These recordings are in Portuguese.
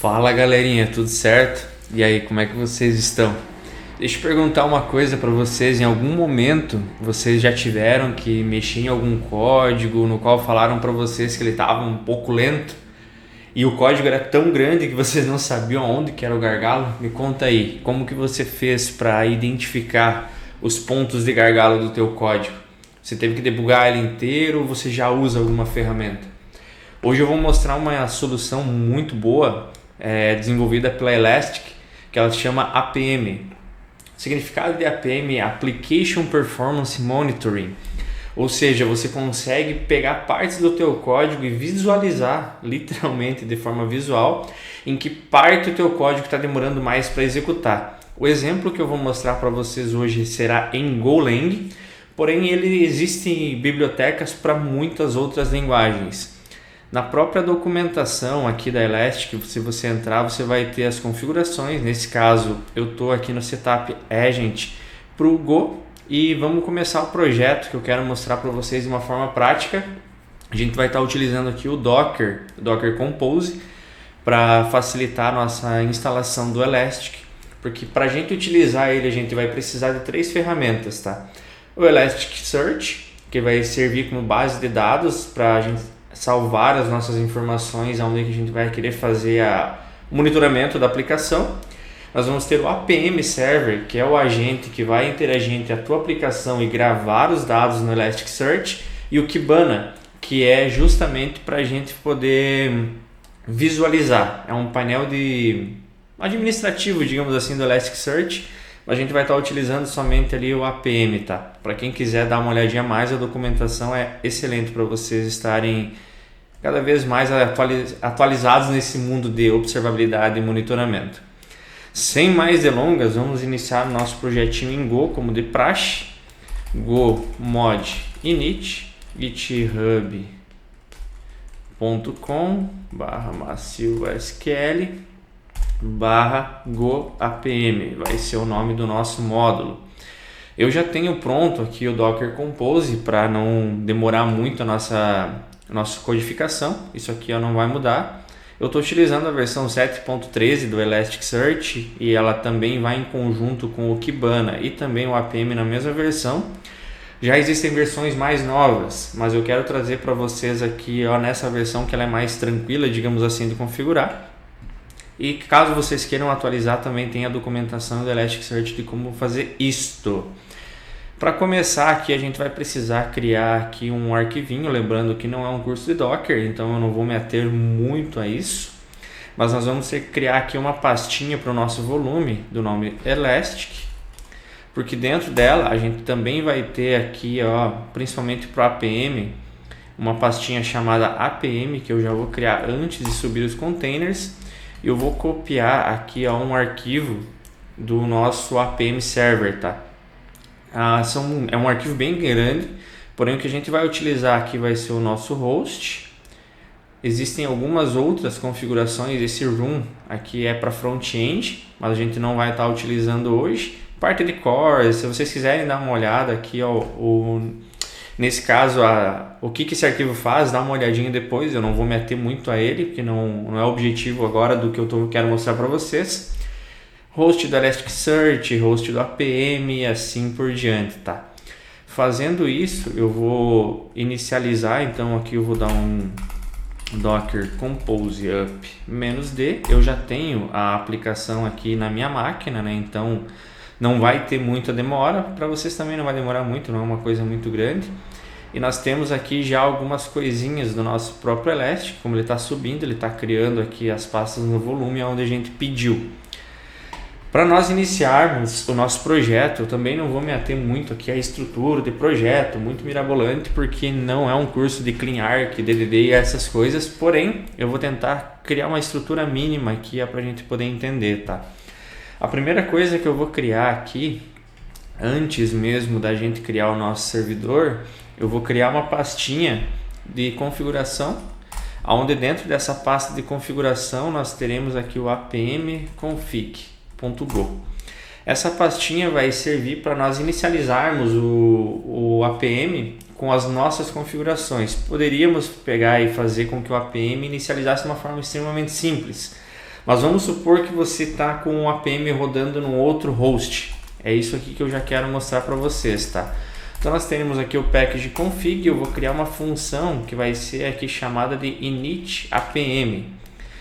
Fala galerinha, tudo certo? E aí, como é que vocês estão? Deixa eu perguntar uma coisa para vocês. Em algum momento vocês já tiveram que mexer em algum código no qual falaram para vocês que ele estava um pouco lento e o código era tão grande que vocês não sabiam onde que era o gargalo? Me conta aí, como que você fez para identificar os pontos de gargalo do teu código? Você teve que debugar ele inteiro ou você já usa alguma ferramenta? Hoje eu vou mostrar uma solução muito boa, desenvolvida pela Elastic, que ela se chama APM. O significado de APM é Application Performance Monitoring, ou seja, você consegue pegar partes do teu código e visualizar, literalmente de forma visual, em que parte do teu código está demorando mais para executar. O exemplo que eu vou mostrar para vocês hoje será em Golang, porém existem bibliotecas para muitas outras linguagens. Na própria documentação aqui da Elastic, se você entrar, você vai ter as configurações. Nesse caso, eu estou aqui no Setup Agent para o Go e vamos começar o projeto que eu quero mostrar para vocês de uma forma prática. A gente vai estar utilizando aqui o Docker Compose para facilitar a nossa instalação do Elastic, porque para a gente utilizar ele, a gente vai precisar de 3 ferramentas, tá? O Elasticsearch, que vai servir como base de dados para a gente salvar as nossas informações onde a gente vai querer fazer o monitoramento da aplicação. Nós vamos ter o APM Server, que é o agente que vai interagir entre a tua aplicação e gravar os dados no Elasticsearch, e o Kibana, que é justamente para a gente poder visualizar. É um painel administrativo, digamos assim, do Elasticsearch. A gente vai estar utilizando somente ali o APM, tá? Para quem quiser dar uma olhadinha mais, a documentação é excelente para vocês estarem cada vez mais atualizados nesse mundo de observabilidade e monitoramento. Sem mais delongas, vamos iniciar o nosso projetinho em Go, como de praxe. Go mod init github.com/maciosql /go apm, vai ser o nome do nosso módulo. Eu já tenho pronto aqui o Docker Compose para não demorar muito a nossa codificação. Isso aqui não vai mudar. Eu estou utilizando a versão 7.13 do Elasticsearch e ela também vai em conjunto com o Kibana e também o APM na mesma versão. Já existem versões mais novas, mas eu quero trazer para vocês aqui nessa versão que ela é mais tranquila, digamos assim, de configurar. E caso vocês queiram atualizar, também tem a documentação do Elasticsearch de como fazer isto. Para começar aqui, a gente vai precisar criar aqui um arquivinho, lembrando que não é um curso de Docker, então eu não vou me ater muito a isso. Mas nós vamos ter que criar aqui uma pastinha para o nosso volume, do nome Elastic, porque dentro dela a gente também vai ter aqui, principalmente para o APM, uma pastinha chamada APM, que eu já vou criar antes de subir os containers. Eu vou copiar aqui um arquivo do nosso APM Server, tá? É um arquivo bem grande, porém o que a gente vai utilizar aqui vai ser o nosso host. Existem algumas outras configurações, esse room aqui é para front-end, mas a gente não vai estar utilizando hoje. Parte de core, se vocês quiserem dar uma olhada aqui, nesse caso, o que esse arquivo faz, dá uma olhadinha depois. Eu não vou me ater muito a ele, porque não é o objetivo agora do que eu quero mostrar para vocês. Host do Elasticsearch, host do APM e assim por diante, tá? Fazendo isso, eu vou inicializar, então aqui eu vou dar um Docker Compose up -d. Eu já tenho a aplicação aqui na minha máquina, né? Então não vai ter muita demora, para vocês também não vai demorar muito, não é uma coisa muito grande. E nós temos aqui já algumas coisinhas do nosso próprio Elastic, como ele está subindo, ele está criando aqui as pastas no volume onde a gente pediu. Para nós iniciarmos o nosso projeto, eu também não vou me ater muito aqui à estrutura de projeto, muito mirabolante, porque não é um curso de CleanArch, DDD e essas coisas, porém eu vou tentar criar uma estrutura mínima aqui para a gente poder entender, tá? A primeira coisa que eu vou criar aqui, antes mesmo da gente criar o nosso servidor, eu vou criar uma pastinha de configuração, onde dentro dessa pasta de configuração nós teremos aqui o apm config.go. Essa pastinha vai servir para nós inicializarmos o APM com as nossas configurações. Poderíamos pegar e fazer com que o APM inicializasse de uma forma extremamente simples, Mas vamos supor que você está com o APM rodando num outro host. É isso aqui que eu já quero mostrar para vocês, tá? Então nós teremos aqui o package config, eu vou criar uma função que vai ser aqui chamada de init APM,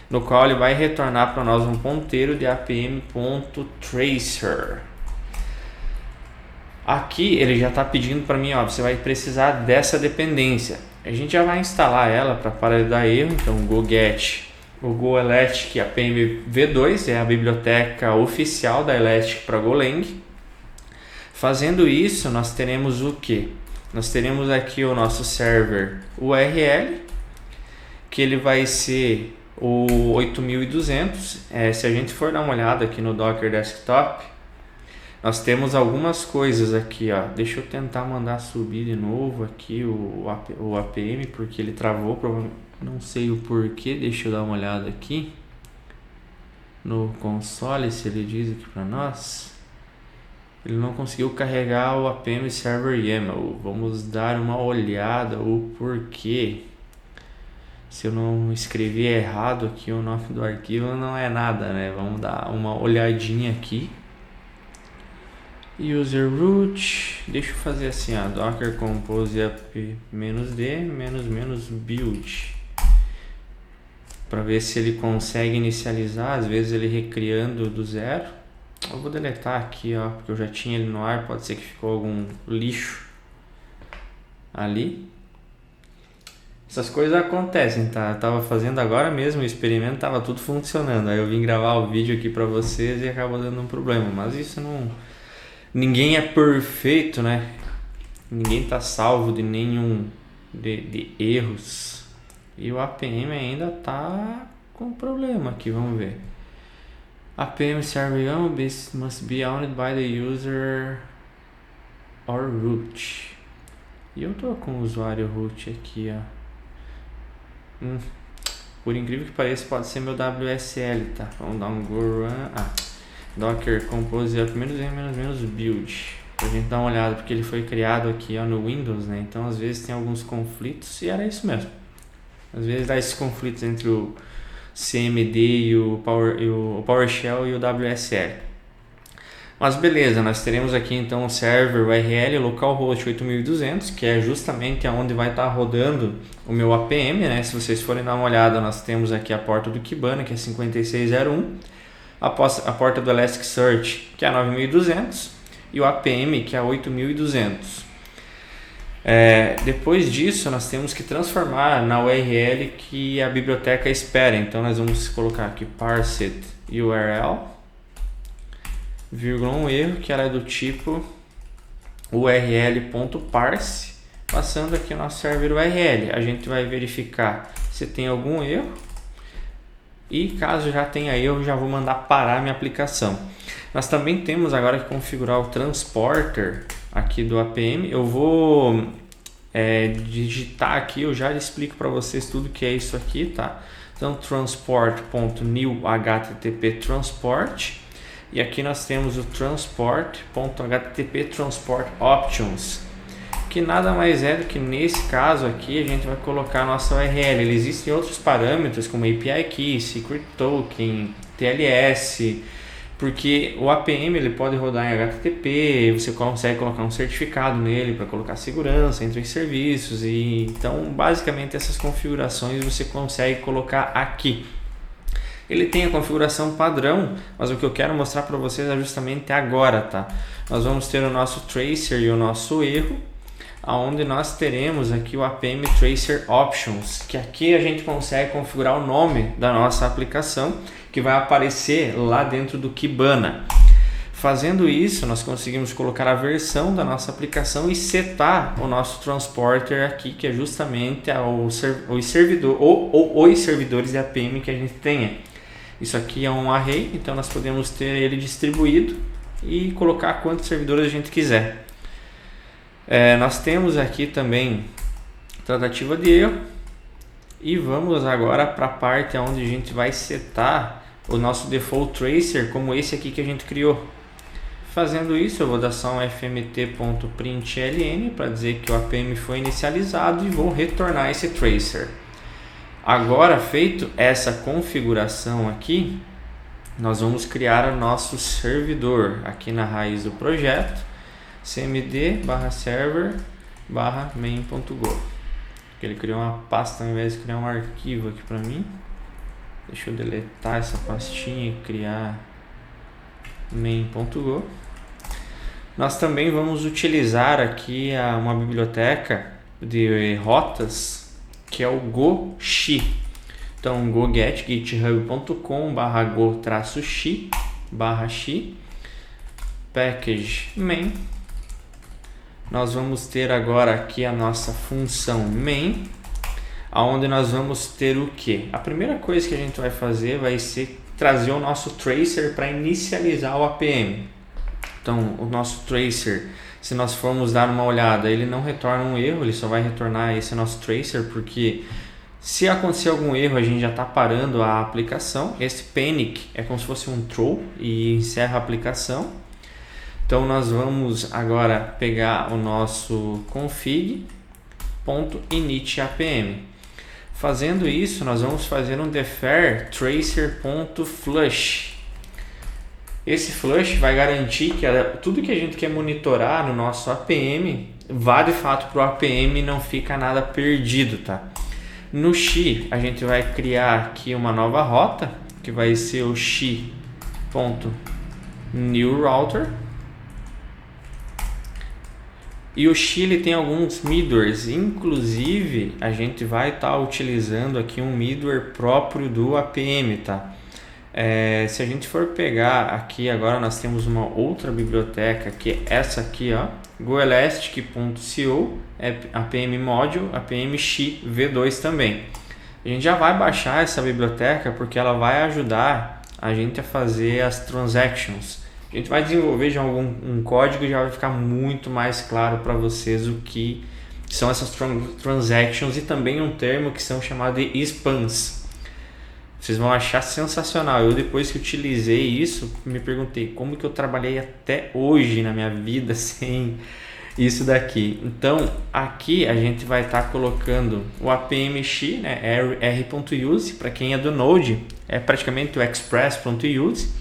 no qual ele vai retornar para nós um ponteiro de apm.tracer. Aqui ele já está pedindo para mim, ó, você vai precisar dessa dependência. A gente já vai instalar ela para de dar erro, então go get o Go Elastic APM v2 é a biblioteca oficial da Elastic para Golang. Fazendo isso, nós teremos o que? Nós teremos aqui o nosso server URL, que ele vai ser o 8200. Se a gente for dar uma olhada aqui no Docker Desktop, nós temos algumas coisas aqui, ó. Deixa eu tentar mandar subir de novo aqui o APM, porque ele travou, não sei o porquê. Deixa eu dar uma olhada aqui no console, se ele diz aqui para nós. Ele não conseguiu carregar o APM Server YAML. Vamos dar uma olhada o porquê. Se eu não escrevi errado aqui o nome do arquivo, não é nada, né? Vamos dar uma olhadinha aqui. User root, deixa eu fazer assim, ó, docker compose up -d build, para ver se ele consegue inicializar. Às vezes ele recriando do zero. Eu vou deletar aqui, ó, porque eu já tinha ele no ar, pode ser que ficou algum lixo ali. Essas coisas acontecem, tá? Eu tava fazendo agora mesmo o experimento, tava tudo funcionando. Aí eu vim gravar o vídeo aqui para vocês e acabou dando um problema, mas isso não... Ninguém é perfeito, né? Ninguém tá salvo de nenhum de erros. E o APM ainda tá com problema aqui, vamos ver. APM server must be owned by the user or root. E eu tô com o usuário root aqui, ó. Por incrível que pareça, pode ser meu WSL, tá? Vamos dar um go run. Docker compose up -build, pra gente dar uma olhada, porque ele foi criado aqui, ó, no Windows, né? Então às vezes tem alguns conflitos, e era isso mesmo. Às vezes dá esses conflitos entre o CMD e o PowerShell e o WSL. Mas beleza, nós teremos aqui então o server URL localhost 8200, que é justamente onde vai estar rodando o meu APM, né? Se vocês forem dar uma olhada, nós temos aqui a porta do Kibana, que é 5601. A porta do Elasticsearch, que é 9200, e o APM, que é 8200. Depois disso, nós temos que transformar na URL que a biblioteca espera. Então, nós vamos colocar aqui parsed URL, vírgula, um erro, que ela é do tipo url.parse, passando aqui o nosso server URL. A gente vai verificar se tem algum erro. E caso já tenha erro, já vou mandar parar minha aplicação. Nós também temos agora que configurar o transporter aqui do APM. Eu vou digitar aqui, eu já explico para vocês tudo que é isso aqui, tá? Então transport.new http transport, e aqui nós temos o transport.http transport options, que nada mais é do que, nesse caso aqui, a gente vai colocar a nossa URL. Existem outros parâmetros como API Key, Secret Token, TLS, porque o APM ele pode rodar em HTTP, você consegue colocar um certificado nele para colocar segurança entre os serviços, e então basicamente essas configurações você consegue colocar aqui. Ele tem a configuração padrão, mas o que eu quero mostrar para vocês é justamente agora, tá? Nós vamos ter o nosso tracer e o nosso erro, onde nós teremos aqui o APM Tracer Options, que aqui a gente consegue configurar o nome da nossa aplicação, que vai aparecer lá dentro do Kibana. Fazendo isso, nós conseguimos colocar a versão da nossa aplicação e setar o nosso transporter aqui, que é justamente os servidores de APM que a gente tenha. Isso aqui é um array, então nós podemos ter ele distribuído e colocar quantos servidores a gente quiser. Nós temos aqui também tratativa de erro, e vamos agora para a parte onde a gente vai setar o nosso default tracer, como esse aqui que a gente criou. Fazendo isso, eu vou dar só um fmt.println para dizer que o APM foi inicializado, e vou retornar esse tracer. Agora feito essa configuração aqui, nós vamos criar o nosso servidor aqui na raiz do projeto, cmd/server/main.go. Ele criou uma pasta ao invés de criar um arquivo aqui para mim. Deixa eu deletar essa pastinha e criar main.go. Nós também vamos utilizar aqui uma biblioteca de rotas que é o GoXi. Então goget github.com/go-xi package main. Nós vamos ter agora aqui a nossa função main, aonde nós vamos ter o que? A primeira coisa que a gente vai fazer vai ser trazer o nosso tracer para inicializar o APM. Então o nosso tracer, se nós formos dar uma olhada, ele não retorna um erro, ele só vai retornar esse nosso tracer, porque se acontecer algum erro, a gente já está parando a aplicação. Esse panic é como se fosse um throw e encerra a aplicação. Então nós vamos agora pegar o nosso config.initAPM. Fazendo isso, nós vamos fazer um defer tracer.flush. Esse flush vai garantir que tudo que a gente quer monitorar no nosso APM vá de fato para o APM e não fica nada perdido, tá? No xi, a gente vai criar aqui uma nova rota, que vai ser o xi.newRouter. E o xi ele tem alguns middlewares, inclusive a gente vai estar utilizando aqui um middleware próprio do APM, tá? Se a gente for pegar aqui agora, nós temos uma outra biblioteca que é essa aqui, ó, goelastic.co, APM Module, APM xi v2 também. A gente já vai baixar essa biblioteca porque ela vai ajudar a gente a fazer as transactions. A gente vai desenvolver já um código e já vai ficar muito mais claro para vocês o que são essas transactions e também um termo que são chamados de spans. Vocês vão achar sensacional. Eu, depois que utilizei isso, me perguntei como que eu trabalhei até hoje na minha vida sem isso daqui. Então aqui a gente vai estar colocando o APM-xi, né, r.use, para quem é do Node, é praticamente o express.use,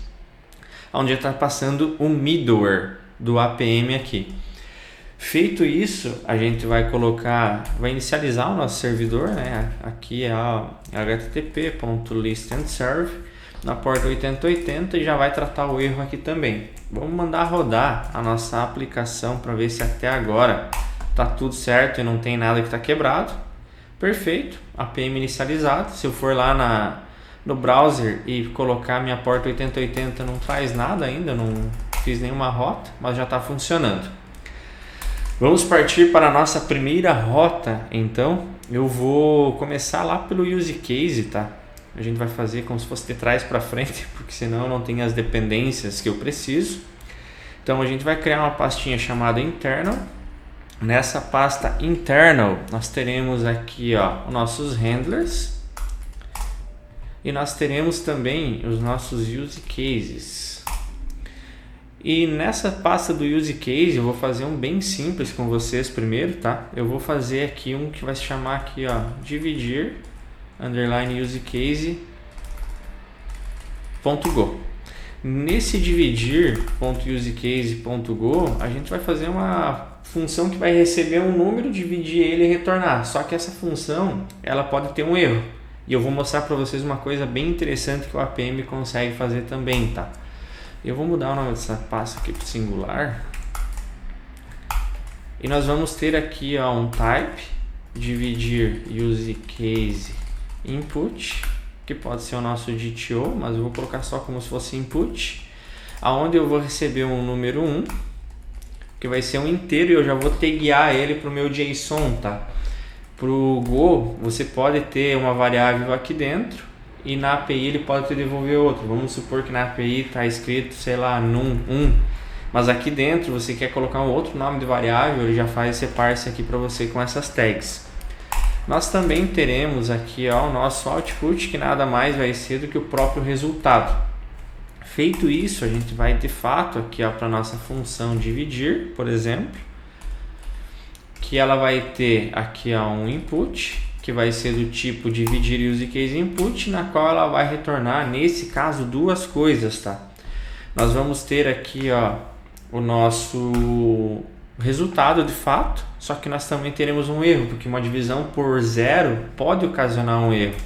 onde está passando o middleware do APM aqui. Feito isso, a gente vai inicializar o nosso servidor, né? Aqui é a http.listandserve na porta 8080 e já vai tratar o erro aqui também. Vamos mandar rodar a nossa aplicação para ver se até agora tá tudo certo e não tem nada que está quebrado. Perfeito, APM inicializado. Se eu for lá no browser e colocar minha porta 8080, não traz nada ainda, não fiz nenhuma rota, mas já está funcionando. Vamos partir para a nossa primeira rota, então. Eu vou começar lá pelo use case, tá? A gente vai fazer como se fosse de trás para frente, porque senão eu não tenho as dependências que eu preciso. Então a gente vai criar uma pastinha chamada internal. Nessa pasta internal, nós teremos aqui, ó, os nossos handlers. E nós teremos também os nossos use cases. E nessa pasta do use case eu vou fazer um bem simples com vocês primeiro, tá? Eu vou fazer aqui um que vai se chamar aqui, ó, dividir _usecase.go. Nesse dividir.usecase.go a gente vai fazer uma função que vai receber um número, dividir ele e retornar. Só que essa função ela pode ter um erro. E eu vou mostrar para vocês uma coisa bem interessante que o APM consegue fazer também, tá? Eu vou mudar o nome dessa pasta aqui para singular. E nós vamos ter aqui, ó, um type, dividir use case input, que pode ser o nosso DTO, mas eu vou colocar só como se fosse input, aonde eu vou receber um número 1, que vai ser um inteiro, e eu já vou taguear ele para o meu JSON, tá? Para o Go, você pode ter uma variável aqui dentro, e na API ele pode te devolver outro. Vamos supor que na API está escrito, sei lá, num1, mas aqui dentro você quer colocar um outro nome de variável, ele já faz esse parse aqui para você com essas tags. Nós também teremos aqui, ó, o nosso output, que nada mais vai ser do que o próprio resultado. Feito isso, a gente vai de fato aqui para a nossa função dividir, por exemplo, que ela vai ter aqui, ó, um input que vai ser do tipo dividir useCaseInput, na qual ela vai retornar, nesse caso, duas coisas, tá? Nós vamos ter aqui, ó, o nosso resultado de fato, só que nós também teremos um erro, porque uma divisão por zero pode ocasionar um erro.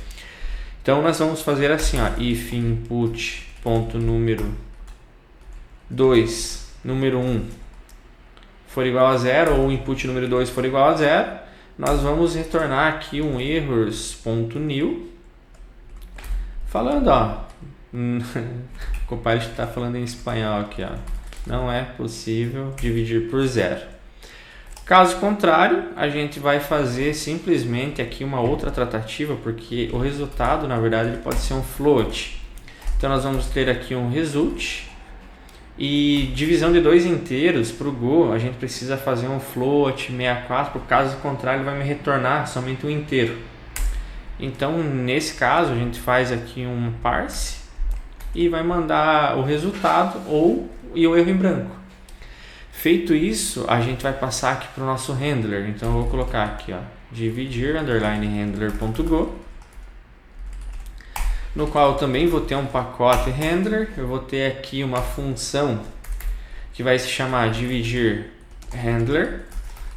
Então nós vamos fazer assim, ó, if input ponto número 2, número 1 for igual a zero, ou input número 2 for igual a zero, nós vamos retornar aqui um errors.new, falando, ó, o Copilot está falando em espanhol aqui, ó, não é possível dividir por zero. Caso contrário, a gente vai fazer simplesmente aqui uma outra tratativa, porque o resultado, na verdade, ele pode ser um float. Então nós vamos ter aqui um result, e divisão de dois inteiros para o Go, a gente precisa fazer um float 64, caso contrário ele vai me retornar somente um inteiro. Então nesse caso a gente faz aqui um parse e vai mandar o resultado e o erro em branco. Feito isso, a gente vai passar aqui para o nosso handler. Então eu vou colocar aqui, ó, dividir underline handler.go, no qual eu também vou ter um pacote handler. Eu vou ter aqui uma função que vai se chamar dividir handler,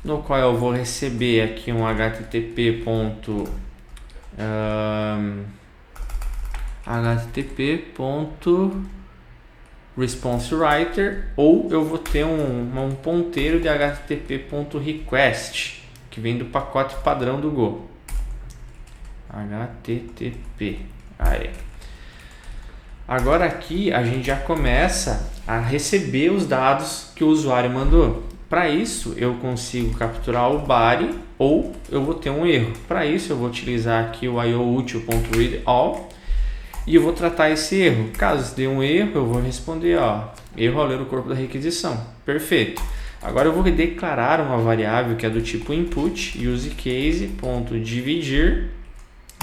no qual eu vou receber aqui um http.responseWriter, ou eu vou ter um ponteiro de http.request, que vem do pacote padrão do Go. http. Aí. Agora aqui a gente já começa a receber os dados que o usuário mandou. Para isso eu consigo capturar o body, ou eu vou ter um erro. Para isso eu vou utilizar aqui o ioutil.readAll e eu vou tratar esse erro. Caso dê um erro, eu vou responder, ó, erro ao ler o corpo da requisição. Perfeito. Agora eu vou declarar uma variável que é do tipo input, usecase.dividir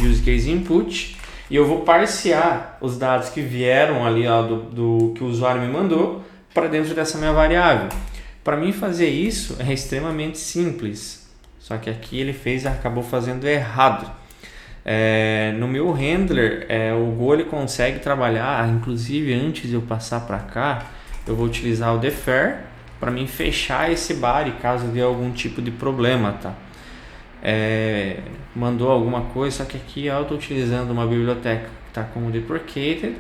useCaseInput, e eu vou parsear os dados que vieram ali, ó, do que o usuário me mandou para dentro dessa minha variável. Para mim fazer isso é extremamente simples, só que aqui ele acabou fazendo errado. No meu handler, o Go ele consegue trabalhar, inclusive antes de eu passar para cá, eu vou utilizar o defer para mim fechar esse body caso dê algum tipo de problema, tá? Mandou alguma coisa, só que aqui eu estou utilizando uma biblioteca que está como deprecated.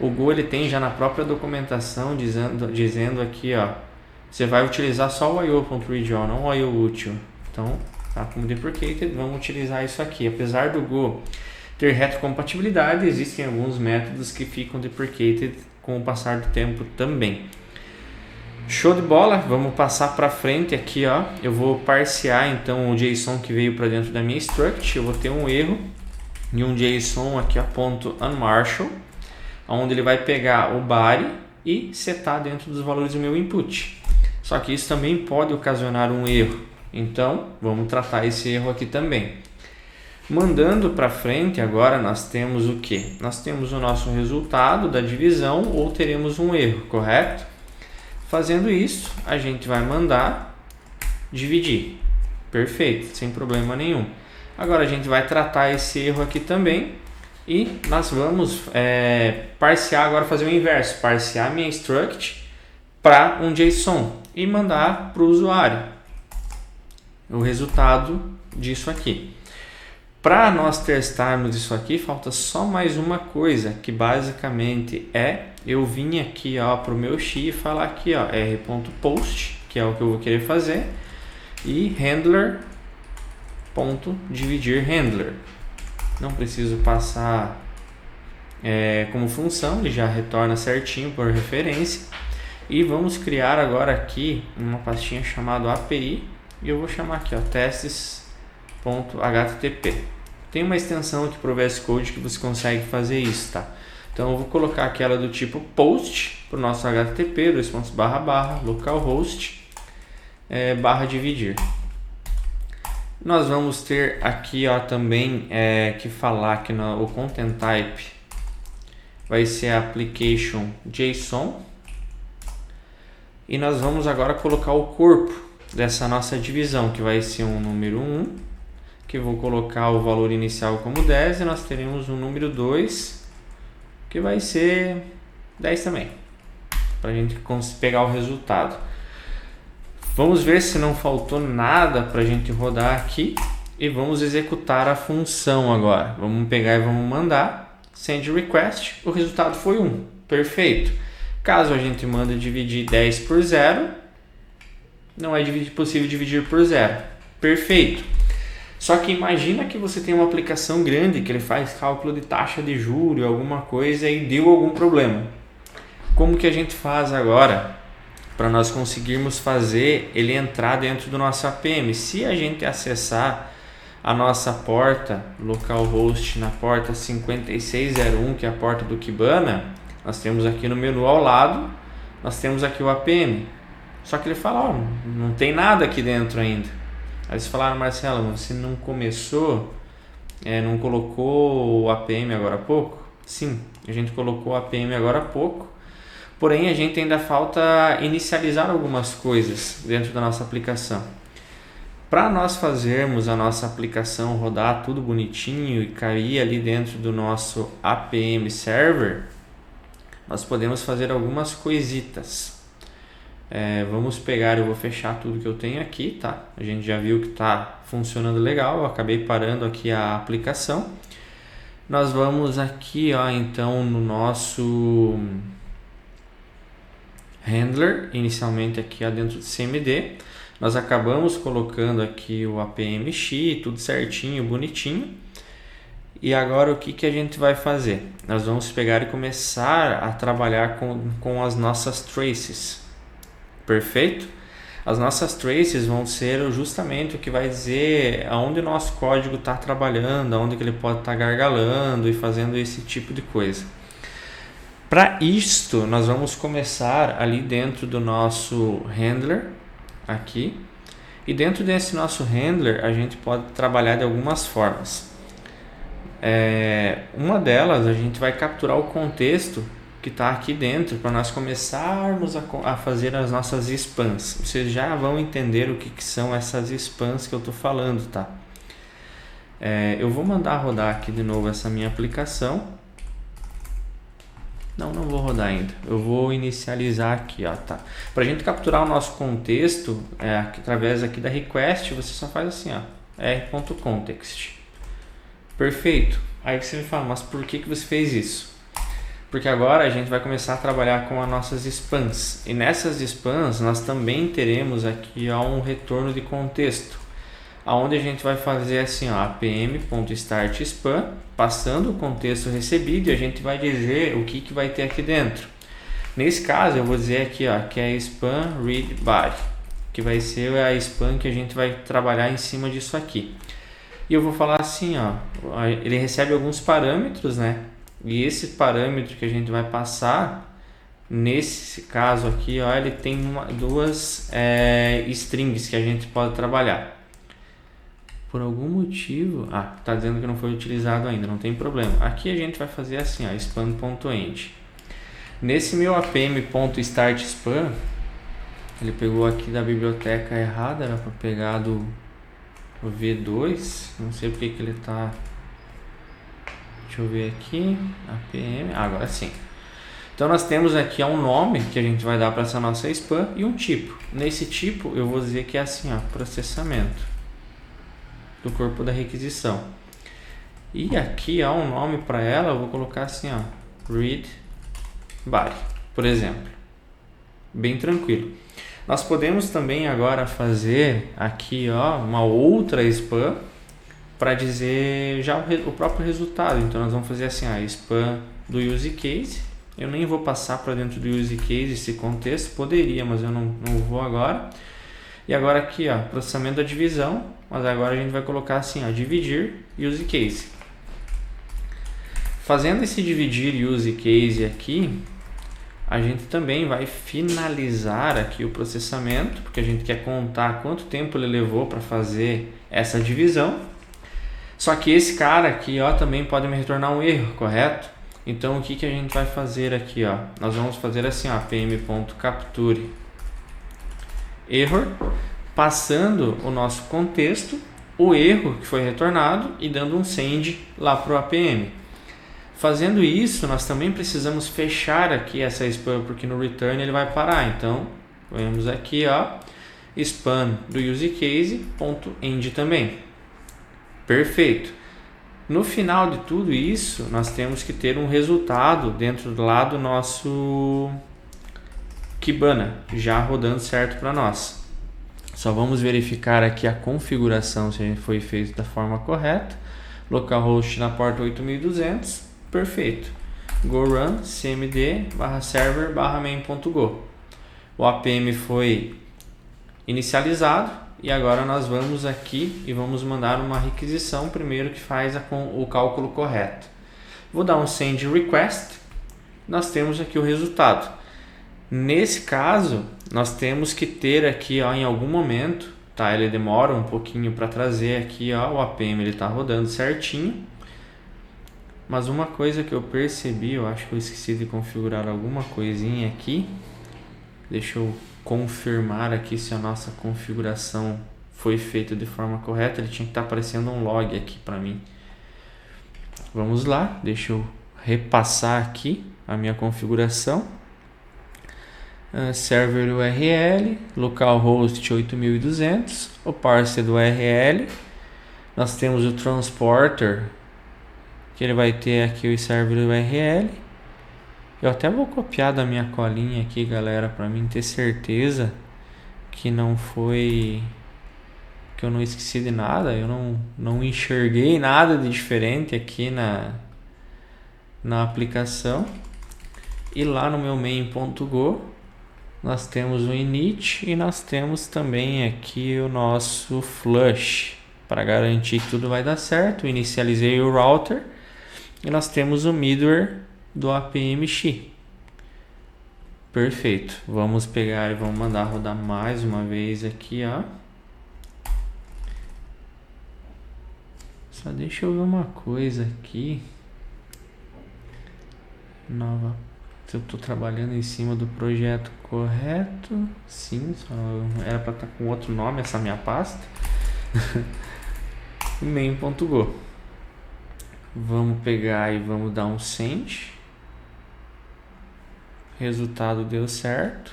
O Go ele tem já na própria documentação dizendo aqui, ó, você vai utilizar só o io.readAll, não o ioutil. Então tá como deprecated, vamos utilizar isso aqui. Apesar do Go ter retrocompatibilidade, existem alguns métodos que ficam deprecated com o passar do tempo também. Show de bola, vamos passar para frente aqui, ó. Eu vou parsear então o JSON que veio para dentro da minha struct. Eu vou ter um erro em um JSON aqui, ó, .unmarshal, onde ele vai pegar o body e setar dentro dos valores do meu input. Só que isso também pode ocasionar um erro, então vamos tratar esse erro aqui também. Mandando para frente agora nós temos o que? Nós temos o nosso resultado da divisão, ou teremos um erro, correto? Fazendo isso, a gente vai mandar dividir. Perfeito, sem problema nenhum. Agora a gente vai tratar esse erro aqui também e nós vamos parsear agora, fazer o inverso, parsear minha struct para um JSON e mandar para o usuário o resultado disso aqui. Para nós testarmos isso aqui, falta só mais uma coisa, que basicamente eu vim aqui para o meu Xi e falar aqui, ó, r.post, que é o que eu vou querer fazer, e handler.dividir handler. Não preciso passar como função, ele já retorna certinho por referência. E vamos criar agora aqui uma pastinha chamada API, e eu vou chamar aqui, ó, testes.http. Tem uma extensão aqui para o VS Code que você consegue fazer isso, tá? Então eu vou colocar aquela do tipo post para o nosso HTTP, localhost /dividir. Nós vamos ter aqui, ó, também que falar que o content type vai ser application JSON, e nós vamos agora colocar o corpo dessa nossa divisão, que vai ser um número 1, que eu vou colocar o valor inicial como 10 e nós teremos um número 2 que vai ser 10 também, para a gente pegar o resultado. Vamos ver se não faltou nada para a gente rodar aqui e vamos executar a função agora. Vamos pegar e vamos mandar send request, o resultado foi 1, perfeito. Caso a gente mande dividir 10 por 0, não é possível dividir por 0, perfeito. Só que imagina que você tem uma aplicação grande que ele faz cálculo de taxa de juros, alguma coisa e deu algum problema. Como que a gente faz agora para nós conseguirmos fazer ele entrar dentro do nosso APM? Se a gente acessar a nossa porta localhost na porta 5601, que é a porta do Kibana, nós temos aqui no menu ao lado, nós temos aqui o APM. Só que ele fala, não tem nada aqui dentro ainda. Aí eles falaram, Marcelo, você não começou, não colocou o APM agora há pouco? Sim, a gente colocou o APM agora há pouco, porém a gente ainda falta inicializar algumas coisas dentro da nossa aplicação. Para nós fazermos a nossa aplicação rodar tudo bonitinho e cair ali dentro do nosso APM Server, nós podemos fazer algumas coisitas. Vamos pegar, eu vou fechar tudo que eu tenho aqui, tá? A gente já viu que está funcionando legal, eu acabei parando aqui a aplicação. Nós vamos aqui, então no nosso handler, inicialmente aqui dentro do CMD, nós acabamos colocando aqui o APMX, tudo certinho, bonitinho. E agora o que a gente vai fazer? Nós vamos pegar e começar a trabalhar com as nossas traces. Perfeito? As nossas traces vão ser justamente o que vai dizer aonde o nosso código está trabalhando, aonde que ele pode estar gargalando e fazendo esse tipo de coisa. Para isto, nós vamos começar ali dentro do nosso handler, aqui. E dentro desse nosso handler, a gente pode trabalhar de algumas formas. Uma delas, a gente vai capturar o contexto que está aqui dentro para nós começarmos a fazer as nossas spans. Vocês já vão entender o que são essas spans que eu estou falando, tá? Eu vou mandar rodar aqui de novo essa minha aplicação. Não vou rodar ainda. Eu vou inicializar aqui, tá? Para a gente capturar o nosso contexto, através aqui da request, você só faz assim, r.context. Perfeito. Aí você me fala, mas por que você fez isso? Porque agora a gente vai começar a trabalhar com as nossas spans. E nessas spans nós também teremos aqui um retorno de contexto, onde a gente vai fazer assim, apm.startSpan, passando o contexto recebido, e a gente vai dizer o que vai ter aqui dentro. Nesse caso eu vou dizer aqui, que é span read body, que vai ser a span que a gente vai trabalhar em cima disso aqui. E eu vou falar assim, ele recebe alguns parâmetros, né? E esse parâmetro que a gente vai passar, nesse caso aqui, ele tem duas strings que a gente pode trabalhar. Por algum motivo, tá dizendo que não foi utilizado ainda, não tem problema. Aqui a gente vai fazer assim, span.end. Nesse meu apm.startSpan, ele pegou aqui da biblioteca errada, era para pegar do V2, não sei porque que ele tá. Deixa eu ver aqui, APM, agora sim. Então nós temos aqui um nome que a gente vai dar para essa nossa span e um tipo. Nesse tipo eu vou dizer que é assim, processamento do corpo da requisição. E aqui um nome para ela, eu vou colocar assim, read body, por exemplo. Bem tranquilo. Nós podemos também agora fazer aqui uma outra span para dizer já o próprio resultado. Então nós vamos fazer assim, span do use case. Eu nem vou passar para dentro do use case esse contexto, poderia, mas eu não vou agora. E agora aqui, processamento da divisão, mas agora a gente vai colocar assim, dividir use case. Fazendo esse dividir use case aqui, a gente também vai finalizar aqui o processamento, porque a gente quer contar quanto tempo ele levou para fazer essa divisão. Só que esse cara aqui também pode me retornar um erro, correto? Então o que a gente vai fazer aqui? Nós vamos fazer assim, pm.capture error, passando o nosso contexto, o erro que foi retornado e dando um send lá para o APM. Fazendo isso, nós também precisamos fechar aqui essa span, porque no return ele vai parar. Então, vamos aqui, ó, span do usecase.end também. Perfeito. No final de tudo isso, nós temos que ter um resultado dentro lá do nosso Kibana, já rodando certo para nós. Só vamos verificar aqui a configuração se foi feito da forma correta. Localhost na porta 8200, perfeito. Go run cmd /server /main.go. O APM foi inicializado e agora nós vamos aqui e vamos mandar uma requisição primeiro que faz o cálculo correto. Vou dar um send request, nós temos aqui o resultado. Nesse caso, nós temos que ter aqui, ó, em algum momento, tá? Ele demora um pouquinho para trazer aqui, ó, o APM ele está rodando certinho. Mas uma coisa que eu percebi, eu acho que eu esqueci de configurar alguma coisinha aqui. Deixa eu confirmar aqui se a nossa configuração foi feita de forma correta. Ele tinha que estar aparecendo um log aqui para mim. Vamos lá, deixa eu repassar aqui a minha configuração. Server URL, localhost 8200, o parser do URL, nós temos o transporter, que ele vai ter aqui o server URL. Eu até vou copiar da minha colinha aqui, galera, para mim ter certeza que não foi, que eu não esqueci de nada, eu não enxerguei nada de diferente aqui na aplicação. E lá no meu main.go nós temos o init e nós temos também aqui o nosso flush para garantir que tudo vai dar certo. Eu inicializei o router e nós temos o middleware do APMX. Perfeito. Vamos pegar e vamos mandar rodar mais uma vez aqui, ó. Só deixa eu ver uma coisa aqui. Nova. Se eu estou trabalhando em cima do projeto correto, sim, só era para estar com outro nome essa minha pasta. main.go. Vamos pegar e vamos dar um send. Resultado deu certo.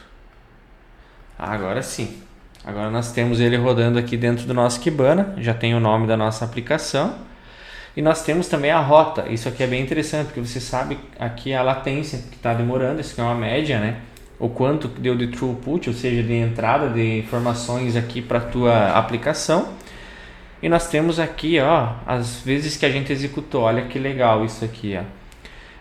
Agora sim. Agora nós temos ele rodando aqui dentro do nosso Kibana. Já tem o nome da nossa aplicação. E nós temos também a rota. Isso aqui é bem interessante, porque você sabe aqui a latência que está demorando. Isso aqui é uma média, né? O quanto deu de throughput, ou seja, de entrada de informações aqui para a tua aplicação. E nós temos aqui, ó, as vezes que a gente executou. Olha que legal isso aqui, ó.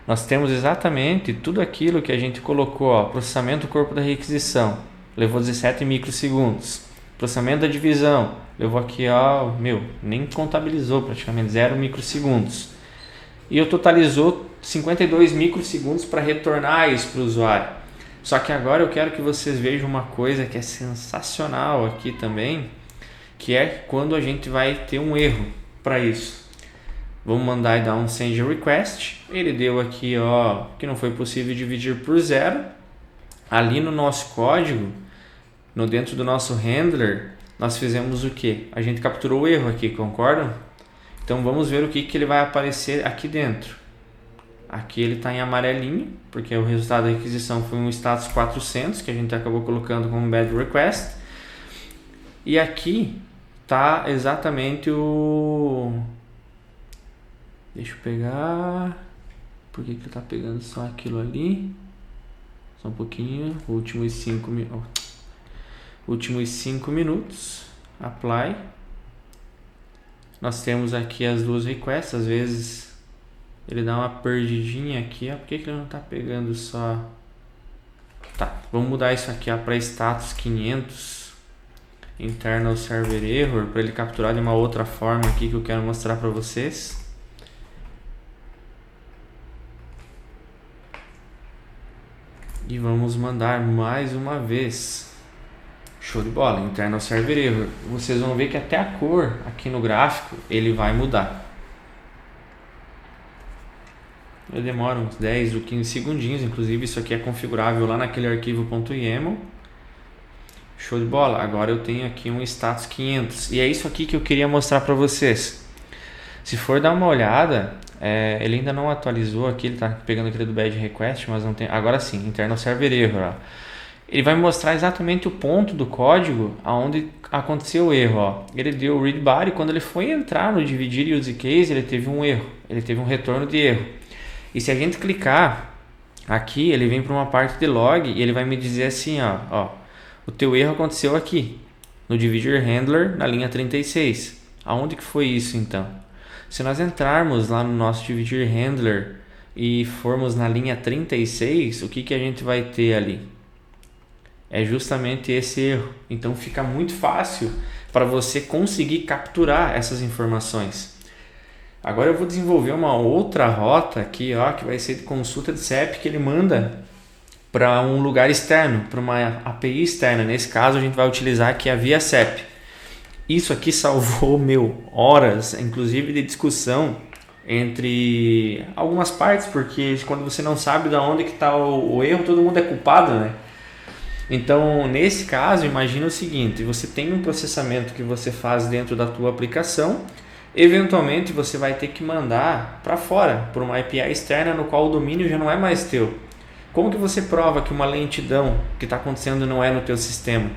Nós temos exatamente tudo aquilo que a gente colocou, ó. Processamento do corpo da requisição, levou 17 microsegundos. Processamento da divisão, levou aqui, ó, nem contabilizou praticamente, 0 microsegundos. E eu totalizou 52 microsegundos para retornar isso para o usuário. Só que agora eu quero que vocês vejam uma coisa que é sensacional aqui também, que é quando a gente vai ter um erro para isso. Vamos mandar e dar um send request. Ele deu aqui, ó, que não foi possível dividir por 0. Ali no nosso código, dentro do nosso handler, nós fizemos o que? A gente capturou o erro aqui, concordam? Então vamos ver o que ele vai aparecer aqui dentro. Aqui ele está em amarelinho, porque o resultado da requisição foi um status 400, que a gente acabou colocando como bad request. E aqui está exatamente o... Deixa eu pegar... Por que ele está pegando só aquilo ali? Só um pouquinho. Últimos 5 minutos. Apply. Nós temos aqui as duas requests. Às vezes ele dá uma perdidinha aqui, ó. Por que ele não está pegando só? Tá, vamos mudar isso aqui para status 500 internal server error, para ele capturar de uma outra forma aqui que eu quero mostrar para vocês. E vamos mandar mais uma vez. Show de bola, internal server error. Vocês vão ver que até a cor aqui no gráfico ele vai mudar. Ele demora uns 10 ou 15 segundinhos, inclusive isso aqui é configurável lá naquele arquivo .yaml. Show de bola. Agora eu tenho aqui um status 500 e é isso aqui que eu queria mostrar para vocês. Se for dar uma olhada, ele ainda não atualizou aqui, ele está pegando aquele do bad request, mas não tem. Agora sim, internal server error. Ó. Ele vai mostrar exatamente o ponto do código aonde aconteceu o erro. Ó. Ele deu o read bar e quando ele foi entrar no dividir use case, ele teve um erro, ele teve um retorno de erro. E se a gente clicar aqui, ele vem para uma parte de log e ele vai me dizer assim, ó, o teu erro aconteceu aqui, no dividir handler na linha 36. Aonde que foi isso então? Se nós entrarmos lá no nosso dividir handler e formos na linha 36, o que a gente vai ter ali? É justamente esse erro. Então fica muito fácil para você conseguir capturar essas informações. Agora eu vou desenvolver uma outra rota aqui, ó, que vai ser de consulta de CEP que ele manda para um lugar externo, para uma API externa. Nesse caso a gente vai utilizar aqui a via CEP. Isso aqui salvou horas, inclusive de discussão entre algumas partes, porque quando você não sabe de onde que está o erro, todo mundo é culpado, né? Então, nesse caso, imagina o seguinte, você tem um processamento que você faz dentro da tua aplicação, eventualmente você vai ter que mandar para fora, por uma API externa no qual o domínio já não é mais teu. Como que você prova que uma lentidão que está acontecendo não é no teu sistema?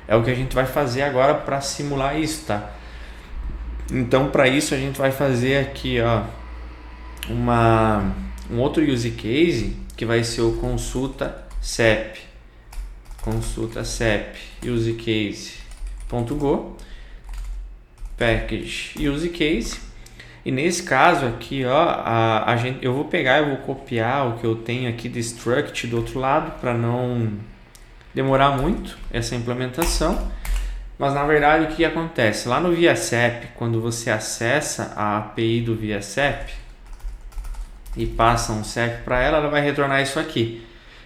É o que a gente vai fazer agora para simular isso, tá? Então, para isso a gente vai fazer aqui, ó, um outro use case que vai ser o consulta CEP use case.go package use case. E nesse caso aqui, ó, eu vou copiar o que eu tenho aqui de struct do outro lado para não demorar muito essa implementação, mas na verdade o que acontece? Lá no ViaCep, quando você acessa a API do ViaCep e passa um CEP para ela vai retornar isso aqui.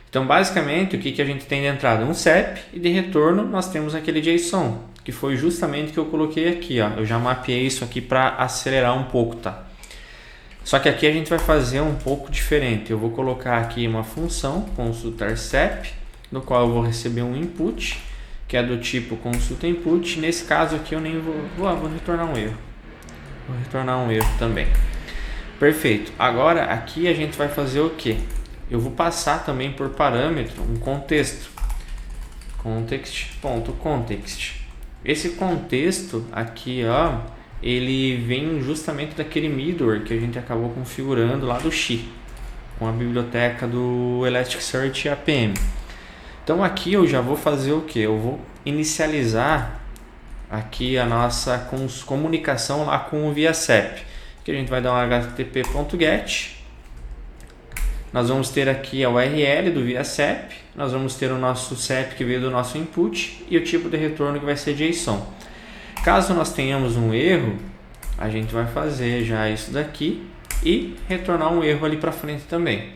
Então basicamente o que a gente tem de entrada? Um CEP e de retorno nós temos aquele JSON, que foi justamente o que eu coloquei aqui. Ó. Eu já mapeei isso aqui para acelerar um pouco, tá? Só que aqui a gente vai fazer um pouco diferente. Eu vou colocar aqui uma função, consultar CEP, no qual eu vou receber um input, que é do tipo consulta input. Nesse caso aqui eu nem vou retornar um erro. Vou retornar um erro também. Perfeito. Agora aqui a gente vai fazer o que? Eu vou passar também por parâmetro um contexto. Context.context. Esse contexto aqui, ó, ele vem justamente daquele middleware que a gente acabou configurando lá do Xi, com a biblioteca do Elasticsearch APM. Então aqui eu já vou fazer o que? Eu vou inicializar aqui a nossa comunicação lá com o ViaCep, que a gente vai dar um http.get. Nós vamos ter aqui a URL do ViaCep, nós vamos ter o nosso CEP que veio do nosso input e o tipo de retorno que vai ser JSON. Caso nós tenhamos um erro, a gente vai fazer já isso daqui e retornar um erro ali para frente também.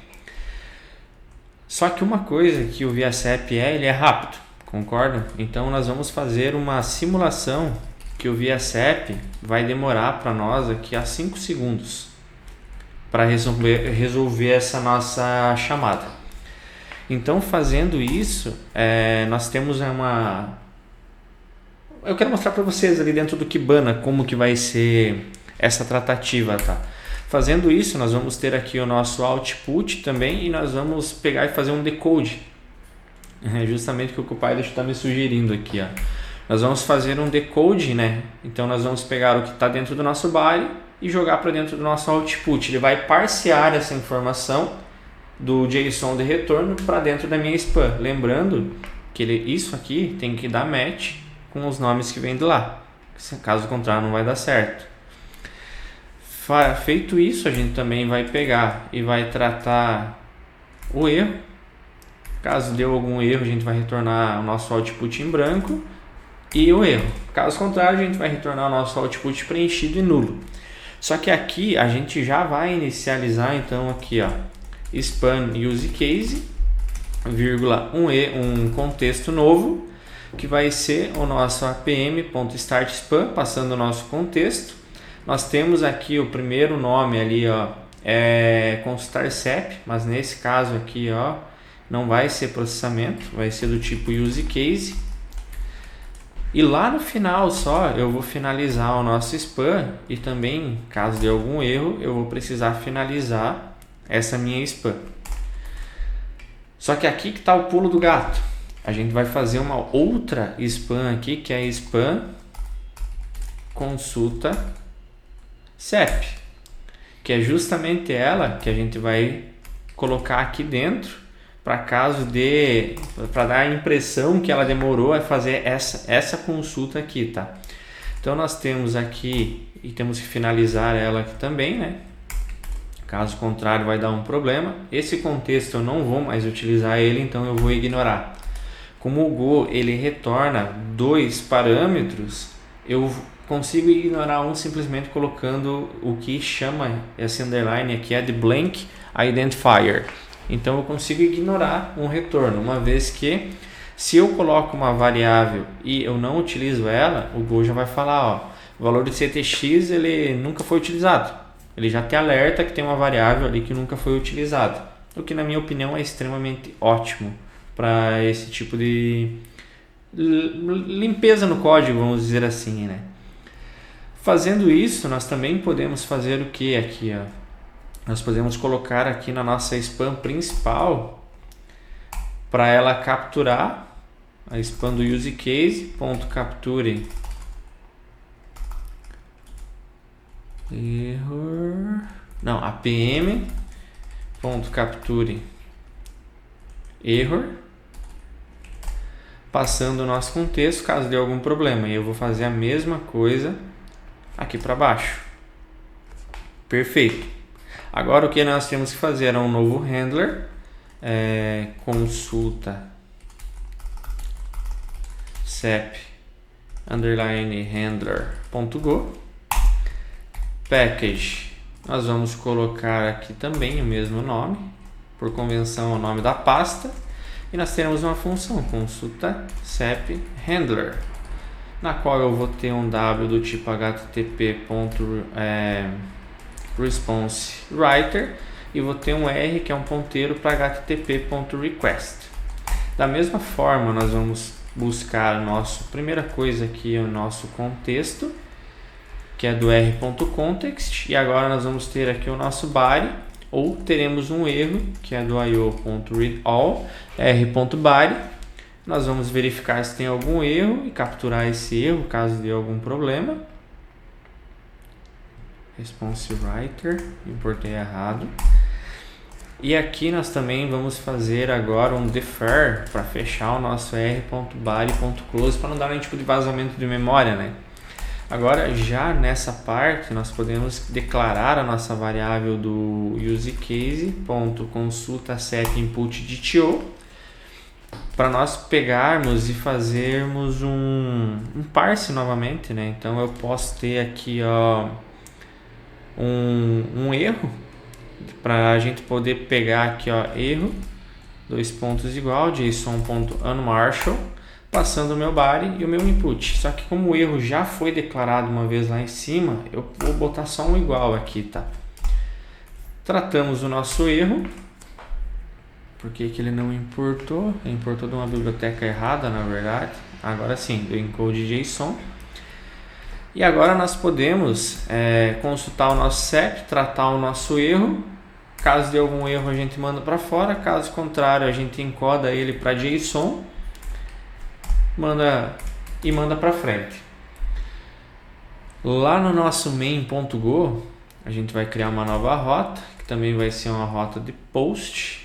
Só que uma coisa que o ViaCep ele é rápido, concorda? Então nós vamos fazer uma simulação que o ViaCep vai demorar para nós aqui a 5 segundos para resolver essa nossa chamada. Então fazendo isso, nós temos eu quero mostrar para vocês ali dentro do Kibana como que vai ser essa tratativa, tá? Fazendo isso, nós vamos ter aqui o nosso output também e nós vamos pegar e fazer um decode. É justamente o que o Copilot está me sugerindo aqui, ó. Nós vamos fazer um decode, né? Então nós vamos pegar o que está dentro do nosso body e jogar para dentro do nosso output. Ele vai parsear essa informação do JSON de retorno para dentro da minha spam. Lembrando que isso aqui tem que dar match com os nomes que vêm de lá. Caso contrário, não vai dar certo. Feito isso, a gente também vai pegar e vai tratar o erro. Caso deu algum erro, a gente vai retornar o nosso output em branco e o erro. Caso contrário, a gente vai retornar o nosso output preenchido e nulo. Só que aqui a gente já vai inicializar então aqui, ó, span use case, vírgula, um contexto novo, que vai ser o nosso apm.startSpan, passando o nosso contexto. Nós temos aqui o primeiro nome ali, ó, consultar CEP, mas nesse caso aqui, ó, não vai ser processamento, vai ser do tipo use case. E lá no final só eu vou finalizar o nosso spam e também, caso de algum erro, eu vou precisar finalizar essa minha spam. Só que aqui que está o pulo do gato. A gente vai fazer uma outra spam aqui, que é a spam consulta CEP, que é justamente ela que a gente vai colocar aqui dentro para dar a impressão que ela demorou a fazer essa consulta aqui, tá? Então nós temos aqui e temos que finalizar ela aqui também, né? Caso contrário vai dar um problema. Esse contexto eu não vou mais utilizar ele, então eu vou ignorar. Como o Go ele retorna 2 parâmetros, eu consigo ignorar um simplesmente colocando o que chama esse underline aqui é de blank identifier. Então eu consigo ignorar um retorno, uma vez que se eu coloco uma variável e eu não utilizo ela, o Go já vai falar, ó, o valor de CTX ele nunca foi utilizado. Ele já te alerta que tem uma variável ali que nunca foi utilizada, o que na minha opinião é extremamente ótimo para esse tipo de limpeza no código, vamos dizer assim, né? Fazendo isso, nós também podemos fazer o que aqui, ó? Nós podemos colocar aqui na nossa spam principal para ela capturar a spam do use case.capture error, não, apm.capture error, passando o nosso contexto caso dê algum problema, e eu vou fazer a mesma coisa aqui para baixo. Perfeito. Agora o que nós temos que fazer é um novo handler, consulta cep underline handler.go package. Nós vamos colocar aqui também o mesmo nome, por convenção o nome da pasta, e nós teremos uma função consulta cep handler, na qual eu vou ter um w do tipo http.response-writer e vou ter um r que é um ponteiro para http.request. Da mesma forma, nós vamos buscar primeira coisa aqui, o nosso contexto, que é do r.context, e agora nós vamos ter aqui o nosso body, ou teremos um erro, que é do io.readAll, r.body. Nós vamos verificar se tem algum erro e capturar esse erro caso dê algum problema. Response writer, importei errado. E aqui nós também vamos fazer agora um defer para fechar o nosso r.body.close para não dar nenhum tipo de vazamento de memória, né? Agora já nessa parte nós podemos declarar a nossa variável do usecase.consulta set input DTO para nós pegarmos e fazermos um parse novamente, né? Então eu posso ter aqui, ó, um erro para a gente poder pegar aqui, ó, erro, dois pontos igual, json.unmarshal, passando o meu body e o meu input. Só que como o erro já foi declarado uma vez lá em cima, eu vou botar só um igual aqui, tá? Tratamos o nosso erro. Por que ele não importou? Ele importou de uma biblioteca errada, na verdade. Agora sim, do encode JSON. E agora nós podemos consultar o nosso CEP, tratar o nosso erro. Caso dê algum erro, a gente manda para fora. Caso contrário, a gente encoda ele para JSON, manda para frente. Lá no nosso main.go, a gente vai criar uma nova rota, que também vai ser uma rota de post.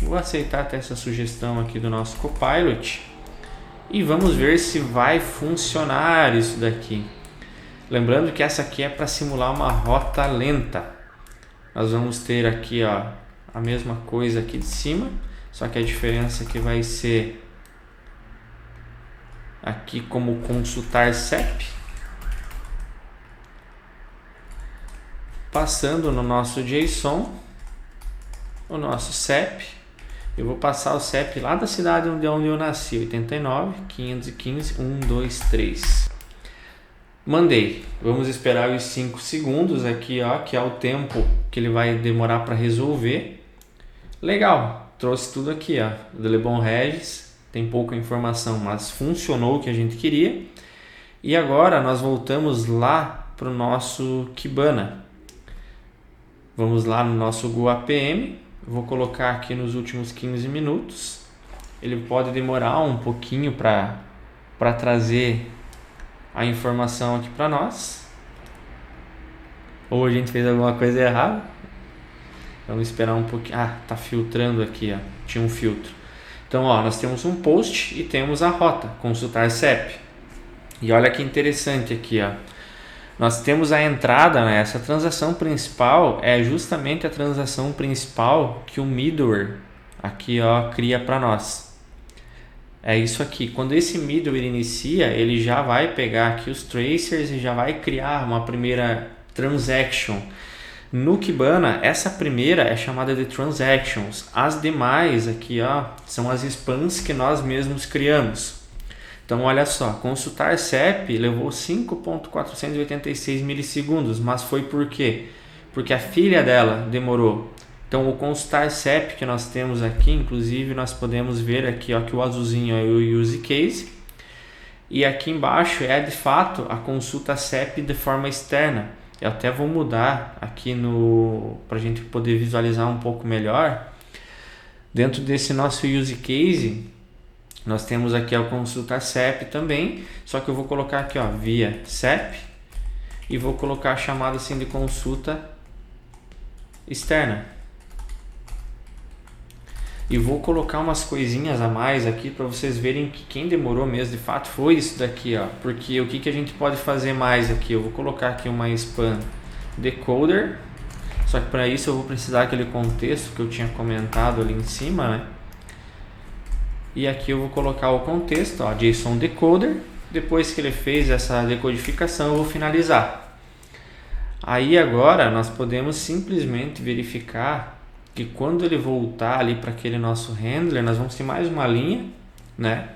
Vou aceitar até essa sugestão aqui do nosso Copilot e vamos ver se vai funcionar isso daqui. Lembrando que essa aqui é para simular uma rota lenta. Nós vamos ter aqui, ó, a mesma coisa aqui de cima, só que a diferença aqui vai ser aqui como consultar CEP, passando no nosso JSON o nosso CEP. Eu vou passar o CEP lá da cidade onde eu nasci, 89 515 123. Mandei. Vamos esperar os 5 segundos aqui, ó, que é o tempo que ele vai demorar para resolver. Legal, trouxe tudo aqui, ó, do Lebon Regis. tem pouca informação, mas funcionou o que a gente queria. E agora nós voltamos lá para o nosso Kibana. Vamos lá no nosso GoAPM, vou colocar aqui nos últimos 15 minutos. Ele pode demorar um pouquinho para trazer a informação aqui para nós. Ou a gente fez alguma coisa errada. Vamos esperar um pouquinho. Tá filtrando aqui, ó. Tinha um filtro. Então, nós temos um post e temos a rota, consultar CEP. E olha que interessante aqui, ó. Nós temos a entrada, né? Essa transação principal é justamente a transação principal que o middleware aqui, ó, cria para nós. É isso aqui. Quando esse middleware inicia, ele já vai pegar aqui os tracers e já vai criar uma primeira transaction. No Kibana, essa primeira é chamada de transactions. As demais aqui, ó, são as spans que nós mesmos criamos. Então, olha só, consultar CEP levou 5.486 milissegundos, mas foi por quê? Porque a filha dela demorou. Então, o consultar CEP que nós temos aqui, inclusive, nós podemos ver aqui, ó, que o azulzinho é o use case. E aqui embaixo é, de fato, a consulta CEP de forma externa. Eu até vou mudar aqui para a gente poder visualizar um pouco melhor. Dentro desse nosso use case, nós temos aqui a consulta CEP também, só que eu vou colocar aqui, ó, via CEP, e vou colocar a chamada assim de consulta externa. E vou colocar umas coisinhas a mais aqui para vocês verem que quem demorou mesmo de fato foi isso daqui, ó. Porque o que a gente pode fazer mais aqui? Eu vou colocar aqui uma span decoder, só que para isso eu vou precisar daquele contexto que eu tinha comentado ali em cima, né? E aqui eu vou colocar o contexto, ó, JSON decoder. Depois que ele fez essa decodificação, eu vou finalizar. Aí agora nós podemos simplesmente verificar que quando ele voltar ali para aquele nosso handler, nós vamos ter mais uma linha, né?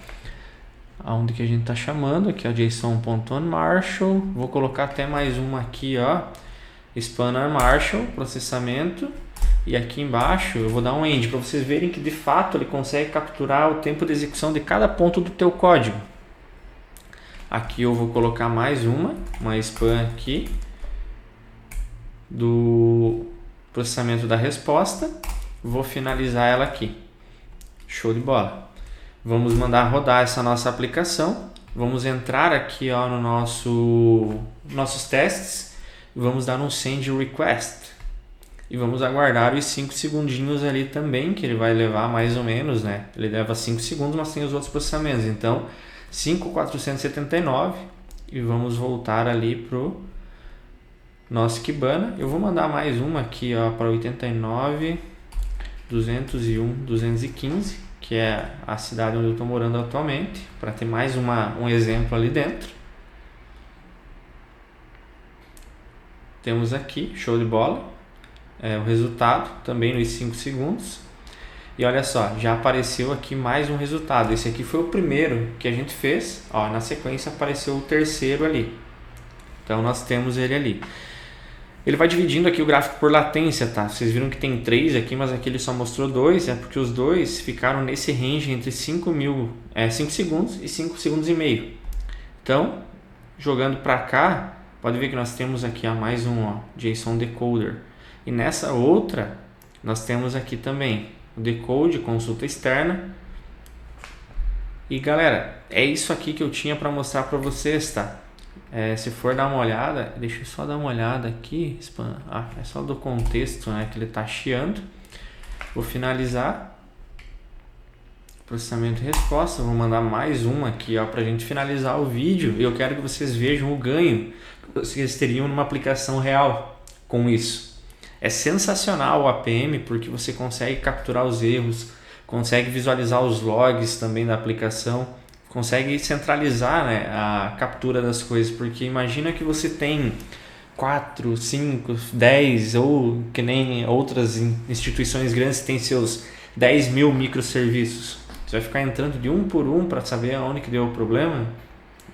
Aonde que a gente está chamando aqui, ó, JSON.onMarshall. Vou colocar até mais uma aqui, ó, spanner Marshall, processamento. E aqui embaixo eu vou dar um end para vocês verem que de fato ele consegue capturar o tempo de execução de cada ponto do teu código. Aqui eu vou colocar mais uma span aqui do processamento da resposta. Vou finalizar ela aqui. Show de bola. Vamos mandar rodar essa nossa aplicação. Vamos entrar aqui, ó, no nossos testes. Vamos dar um send request. E vamos aguardar os 5 segundinhos ali também, que ele vai levar mais ou menos, né? Ele leva 5 segundos, mas tem os outros processamentos. Então, 5.479 e vamos voltar ali pro nosso Kibana. Eu vou mandar mais uma aqui, ó, para 89, 201, 215, que é a cidade onde eu estou morando atualmente, para ter mais um exemplo ali dentro. Temos aqui, show de bola. O resultado também nos 5 segundos. E olha só, já apareceu aqui mais um resultado. Esse aqui foi o primeiro que a gente fez. Ó, na sequência apareceu o terceiro ali. Então nós temos ele ali. Ele vai dividindo aqui o gráfico por latência, tá? Vocês viram que tem 3 aqui, mas aqui ele só mostrou 2. É porque os dois ficaram nesse range entre 5 segundos e 5 segundos e meio. Então, jogando para cá, pode ver que nós temos aqui mais um, ó, JSON decoder. E nessa outra, nós temos aqui também o decode, consulta externa. E galera, é isso aqui que eu tinha para mostrar para vocês, tá? Se for dar uma olhada, deixa eu só dar uma olhada aqui. É só do contexto, né, que ele está chiando. Vou finalizar. Processamento e resposta. Vou mandar mais uma aqui, ó, para a gente finalizar o vídeo. E eu quero que vocês vejam o ganho que vocês teriam numa aplicação real com isso. É sensacional o APM porque você consegue capturar os erros, consegue visualizar os logs também da aplicação, consegue centralizar, né, a captura das coisas, porque imagina que você tem 4, 5, 10 ou que nem outras instituições grandes que têm seus 10 mil microserviços. Você vai ficar entrando de um por um para saber aonde que deu o problema?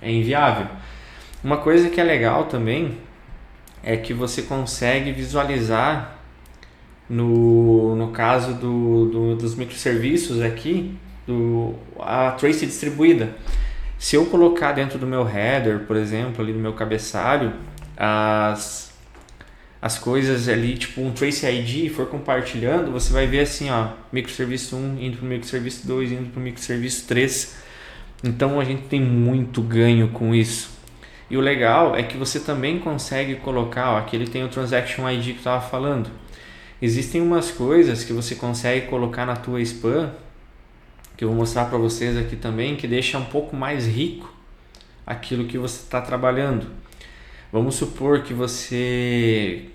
É inviável. Uma coisa que é legal também é que você consegue visualizar no caso dos microserviços aqui, a trace distribuída. Se eu colocar dentro do meu header, por exemplo, ali no meu cabeçalho, as coisas ali, tipo um trace ID, e for compartilhando, você vai ver assim, ó, microserviço 1 indo para o microserviço 2, indo para o microserviço 3. Então a gente tem muito ganho com isso. E o legal é que você também consegue colocar, ó, aqui ele tem o Transaction ID que eu estava falando. Existem umas coisas que você consegue colocar na tua spam, que eu vou mostrar para vocês aqui também, que deixa um pouco mais rico aquilo que você está trabalhando. Vamos supor que você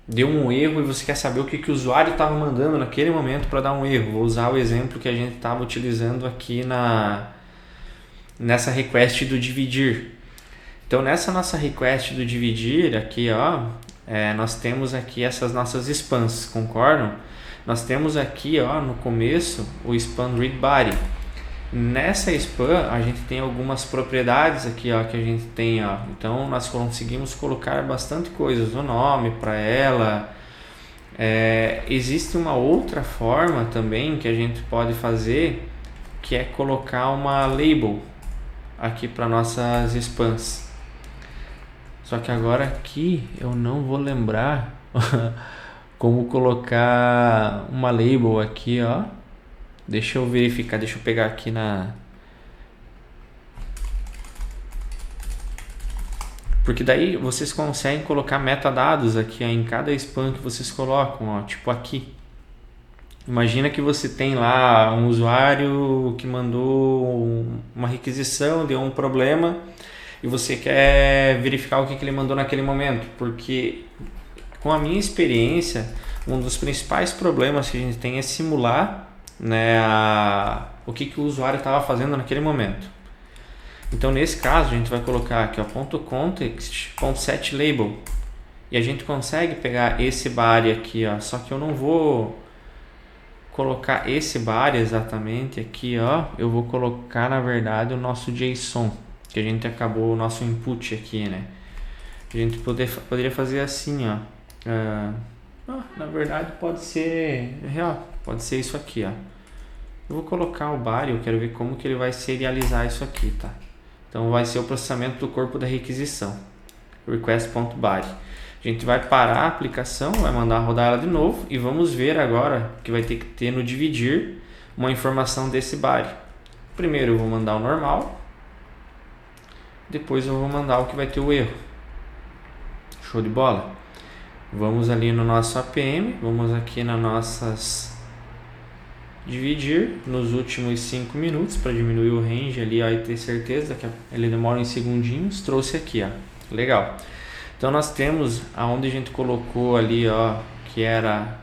deu um erro e você quer saber o que o usuário estava mandando naquele momento para dar um erro. Vou usar o exemplo que a gente estava utilizando aqui nessa request do dividir. Então nessa nossa request do dividir aqui, ó, nós temos aqui essas nossas spans, concordam? Nós temos aqui, ó, no começo o span read body. Nessa spam a gente tem algumas propriedades aqui, ó, que a gente tem, ó. Então nós conseguimos colocar bastante coisas, o nome para ela. Existe uma outra forma também que a gente pode fazer, que é colocar uma label aqui para nossas spams. Só que agora aqui eu não vou lembrar como colocar uma label aqui, ó. Deixa eu verificar, deixa eu pegar aqui porque daí vocês conseguem colocar metadados aqui, ó, em cada spam que vocês colocam, ó, tipo aqui. Imagina que você tem lá um usuário que mandou uma requisição, deu um problema e você quer verificar o que ele mandou naquele momento, porque com a minha experiência, um dos principais problemas que a gente tem é simular, né, o que o usuário estava fazendo naquele momento. Então nesse caso a gente vai colocar aqui, ó, .context.setLabel, e a gente consegue pegar esse body aqui, ó, só que eu não vou colocar esse body exatamente aqui, ó, eu vou colocar na verdade o nosso JSON, que a gente acabou o nosso input aqui, né? A gente poderia fazer assim, ó. Na verdade pode ser real, pode ser isso aqui, ó. Eu vou colocar o body, eu quero ver como que ele vai serializar isso aqui, tá? Então vai ser o processamento do corpo da requisição, request.body. A gente vai parar a aplicação, vai mandar rodar ela de novo e vamos ver agora que vai ter que ter no dividir uma informação desse body. Primeiro eu vou mandar o normal, depois eu vou mandar o que vai ter o erro. Show de bola? Vamos ali no nosso APM, vamos aqui nas nossas dividir nos últimos 5 minutos para diminuir o range ali, ó, e ter certeza que ele demora em segundinhos. Trouxe aqui, ó. Legal. Então nós temos aonde a gente colocou ali, ó, que era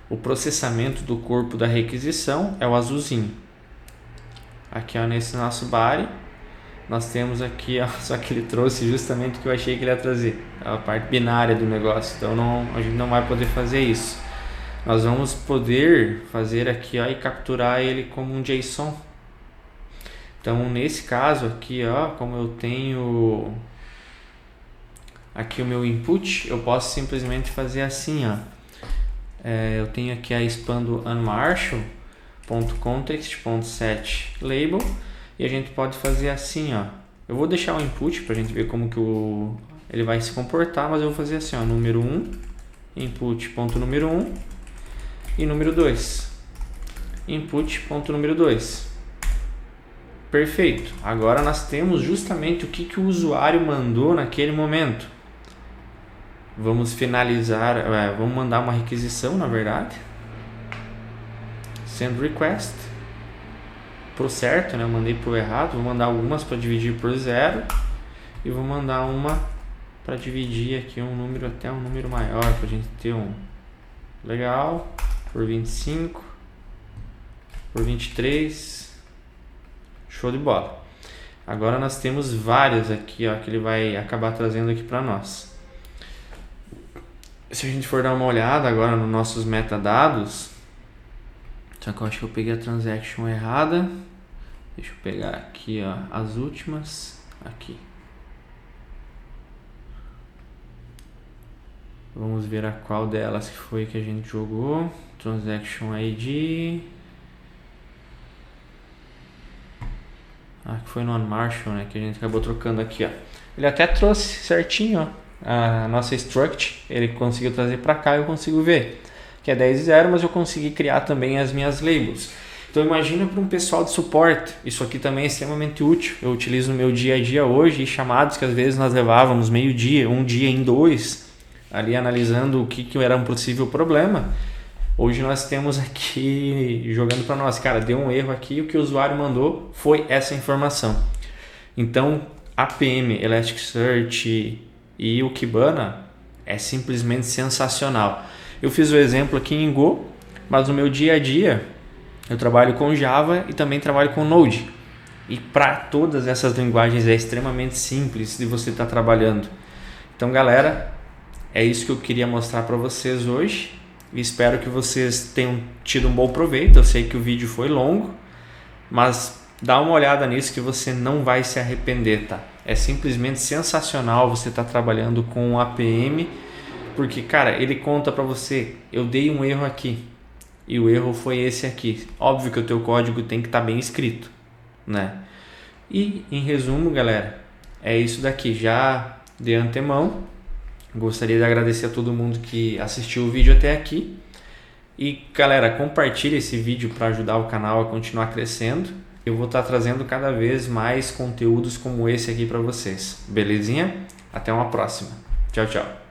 o processamento do corpo da requisição, é o azulzinho. Aqui, ó, nesse nosso body, nós temos aqui, ó, só que ele trouxe justamente o que eu achei que ele ia trazer, a parte binária do negócio. Então a gente não vai poder fazer isso. Nós vamos poder fazer aqui, ó, e capturar ele como um JSON. Então nesse caso aqui, ó, como eu tenho aqui o meu input, eu posso simplesmente fazer assim, ó. Eu tenho aqui a spam do unmarshal.context.setLabel e a gente pode fazer assim, ó. Eu vou deixar o input para a gente ver como que ele vai se comportar, mas eu vou fazer assim, ó, número 1, input.número 1 e número 2, input.número 2. Perfeito. Agora nós temos justamente o que o usuário mandou naquele momento. Vamos finalizar, vamos mandar uma requisição, na verdade. Send request pro certo, né? Eu mandei pro errado. Vou mandar algumas para dividir por 0 e vou mandar uma para dividir aqui um número até um número maior, para a gente ter um legal, por 25, por 23. Show de bola. Agora nós temos várias aqui, ó, que ele vai acabar trazendo aqui para nós. Se a gente for dar uma olhada agora nos nossos metadados, só que eu acho que eu peguei a transaction errada. Deixa eu pegar aqui, ó, as últimas aqui. Vamos ver a qual delas que foi que a gente jogou. Transaction ID. que foi no Unmarshal, né, que a gente acabou trocando aqui, ó. Ele até trouxe certinho, ó, a nossa struct, ele conseguiu trazer para cá, eu consigo ver que é 10.0, mas eu consegui criar também as minhas labels. Então imagina para um pessoal de suporte, isso aqui também é extremamente útil. Eu utilizo no meu dia a dia hoje, e chamados que às vezes nós levávamos meio dia, um dia em dois, ali analisando o que era um possível problema. Hoje nós temos aqui jogando para nós, cara, deu um erro aqui, o que o usuário mandou foi essa informação. Então APM, Elasticsearch e o Kibana é simplesmente sensacional. Eu fiz o exemplo aqui em Go, mas no meu dia a dia eu trabalho com Java e também trabalho com Node. E para todas essas linguagens é extremamente simples de você estar trabalhando. Então, galera, é isso que eu queria mostrar para vocês hoje. E espero que vocês tenham tido um bom proveito. Eu sei que o vídeo foi longo, mas dá uma olhada nisso que você não vai se arrepender, tá? É simplesmente sensacional você estar trabalhando com o APM, porque, cara, ele conta para você, eu dei um erro aqui e o erro foi esse aqui. Óbvio que o teu código tem que estar bem escrito, né? E, em resumo, galera, é isso daqui. Já de antemão, gostaria de agradecer a todo mundo que assistiu o vídeo até aqui. E, galera, compartilhe esse vídeo para ajudar o canal a continuar crescendo. Eu vou estar trazendo cada vez mais conteúdos como esse aqui para vocês. Belezinha? Até uma próxima. Tchau, tchau.